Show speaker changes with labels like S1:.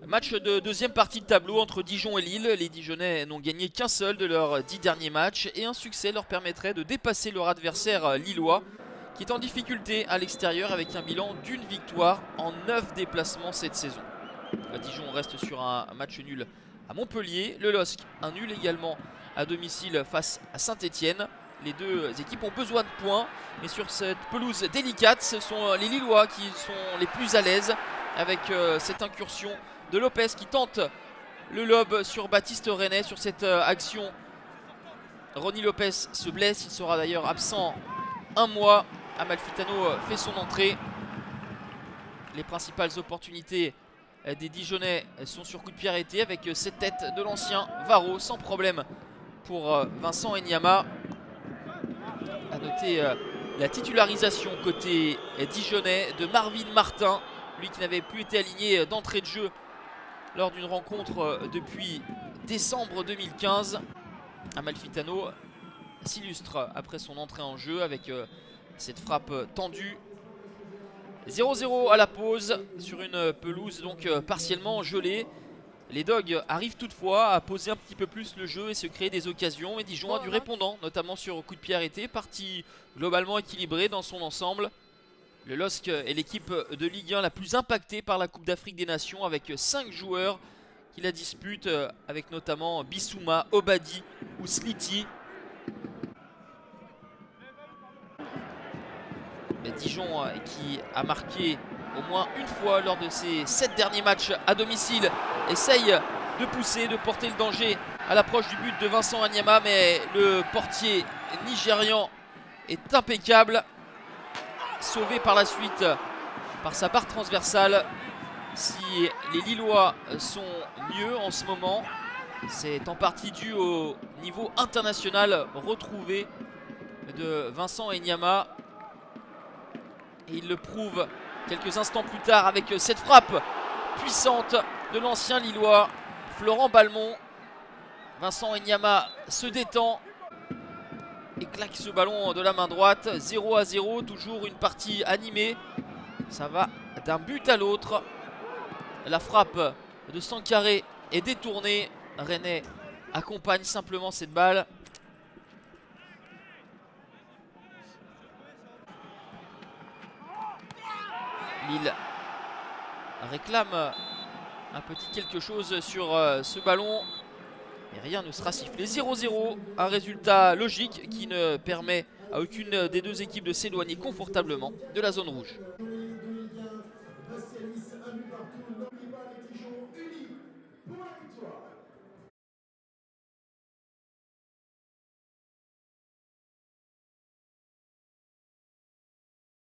S1: Match de deuxième partie de tableau entre Dijon et Lille. Les Dijonnais n'ont gagné qu'un seul de leurs 10 derniers matchs et un succès leur permettrait de dépasser leur adversaire lillois qui est en difficulté à l'extérieur avec un bilan d'une victoire en 9 déplacements cette saison. Dijon reste sur un match nul à Montpellier. Le LOSC un nul également à domicile face à Saint-Etienne. Les deux équipes ont besoin de points, mais sur cette pelouse délicate, ce sont les Lillois qui sont les plus à l'aise avec cette incursion de Lopez qui tente le lob sur Baptiste Renet sur cette action. Ronny Lopez se blesse, il sera d'ailleurs absent un mois. Amalfitano fait son entrée. Les principales opportunités des Dijonnais sont sur coup de pied arrêté avec cette tête de l'ancien Varro sans problème pour Vincent Enyama. A noter la titularisation côté Dijonnais de Marvin Martin, lui qui n'avait plus été aligné d'entrée de jeu lors d'une rencontre depuis décembre 2015. Amalfitano s'illustre après son entrée en jeu avec cette frappe tendue. 0-0 à la pause sur une pelouse donc partiellement gelée. Les Dogs arrivent toutefois à poser un petit peu plus le jeu et se créer des occasions. Et Dijon a du répondant, notamment sur coup de pied arrêté. Partie globalement équilibrée dans son ensemble. Le LOSC est l'équipe de Ligue 1 la plus impactée par la Coupe d'Afrique des Nations avec 5 joueurs qui la disputent, avec notamment Bissouma, Obadi ou Sliti. Dijon qui a marqué au moins une fois lors de ses 7 derniers matchs à domicile essaye de pousser, de porter le danger à l'approche du but de Vincent Enyama, mais le portier nigérian est impeccable, sauvé par la suite par sa barre transversale. Si les Lillois sont mieux en ce moment, c'est en partie dû au niveau international retrouvé de Vincent Enyama. Et il le prouve quelques instants plus tard avec cette frappe puissante de l'ancien Lillois Florent Balmont. Vincent Enyama se détend et claque ce ballon de la main droite. 0-0, toujours une partie animée. Ça va d'un but à l'autre. La frappe de Sankaré est détournée. Renet accompagne simplement cette balle. Lille réclame un petit quelque chose sur ce ballon. Et rien ne sera sifflé. 0-0, un résultat logique qui ne permet à aucune des deux équipes de s'éloigner confortablement de la zone rouge.